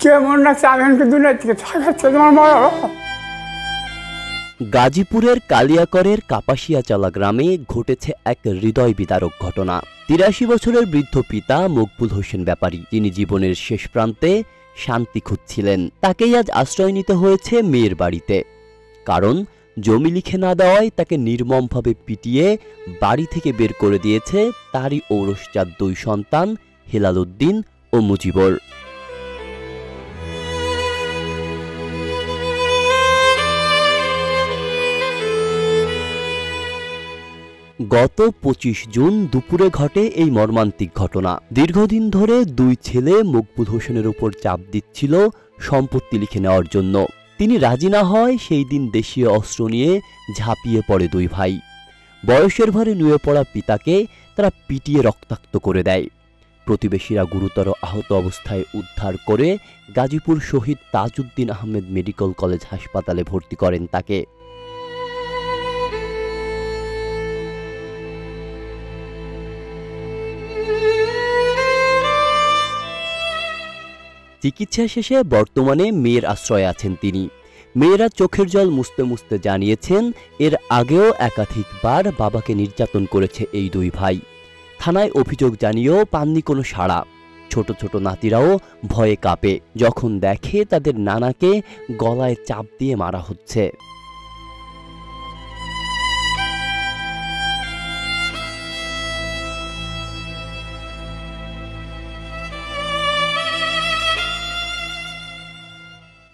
কেমন লাগছে আমি দুনিয়া থেকে থাকাচ্ছে তোমার মরা। গাজীপুরের কালিয়াকরের কাপাসিয়াচালা গ্রামে ঘটেছে এক হৃদয় বিদারক ঘটনা। ৮৩ বছরের বৃদ্ধ পিতা মকবুল হোসেন ব্যাপারী, যিনি জীবনের শেষ প্রান্তে শান্তি খুঁজছিলেন, তাকেই আজ আশ্রয় নিতে হয়েছে মেয়ের বাড়িতে। কারণ জমি লিখে না দেওয়ায় তাকে নির্মমভাবে পিটিয়ে বাড়ি থেকে বের করে দিয়েছে তারই ঔরসজাত ২ সন্তান হেলাল উদ্দিন ও মুজিবর। গত ২৫ জুন দুপুরে ঘটে এই মর্মান্তিক ঘটনা। দীর্ঘদিন ধরে ২ ছেলে মকবুল হোসেনের উপর চাপ দিচ্ছিল সম্পত্তি লিখে নেওয়ার জন্য। তিনি রাজি না হয় সেই দিন দেশীয় অস্ত্র নিয়ে ঝাঁপিয়ে পড়ে ২ ভাই। বয়সের ভারে নুয়ে পড়া পিতাকে তারা পিটিয়ে রক্তাক্ত করে দেয়। প্রতিবেশীরা গুরুতর আহত অবস্থায় উদ্ধার করে গাজীপুর শহীদ তাজউদ্দিন আহমেদ মেডিকেল কলেজ হাসপাতালে ভর্তি করেন তাকে। চিকিৎসা শেষে বর্তমানে মেয়ের আশ্রয়ে আছেন তিনি। মেয়েরা চোখের জল মুছতে মুছতে জানিয়েছেন, এর আগেও একাধিকবার বাবাকে নির্যাতন করেছে এই ২ ভাই। থানায় অভিযোগ জানিয়েও পাননি কোনো সাড়া। ছোট ছোট নাতিরাও ভয়ে কাঁপে যখন দেখে তাদের নানাকে গলায় চাপ দিয়ে মারা হচ্ছে।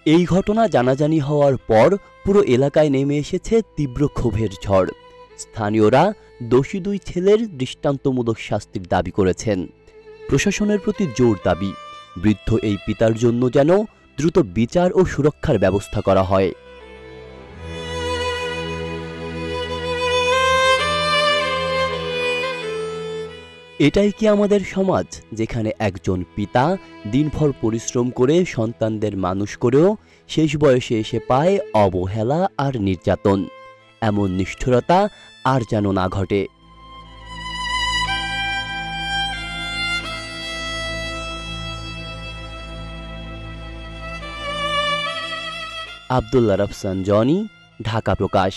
এই ঘটনা জানাজানি হওয়ার পর পুরো এলাকায় নেমে এসেছে তীব্র ক্ষোভের ঝড়। স্থানীয়রা দোষী ২ ছেলের দৃষ্টান্তমূলক শাস্তির দাবি করেছেন। প্রশাসনের প্রতি জোর দাবি, বৃদ্ধ এই পিতার জন্য যেন দ্রুত বিচার ও সুরক্ষার ব্যবস্থা করা হয়। এটাই কি আমাদের সমাজ, যেখানে একজন পিতা দিনভর পরিশ্রম করে সন্তানদের মানুষ করেও শেষ বয়সে এসে পায় অবহেলা আর নির্যাতন? এমন নিষ্ঠুরতা আর যেন না ঘটে। আব্দুল্লাহ রাফসান জনি, ঢাকা প্রকাশ।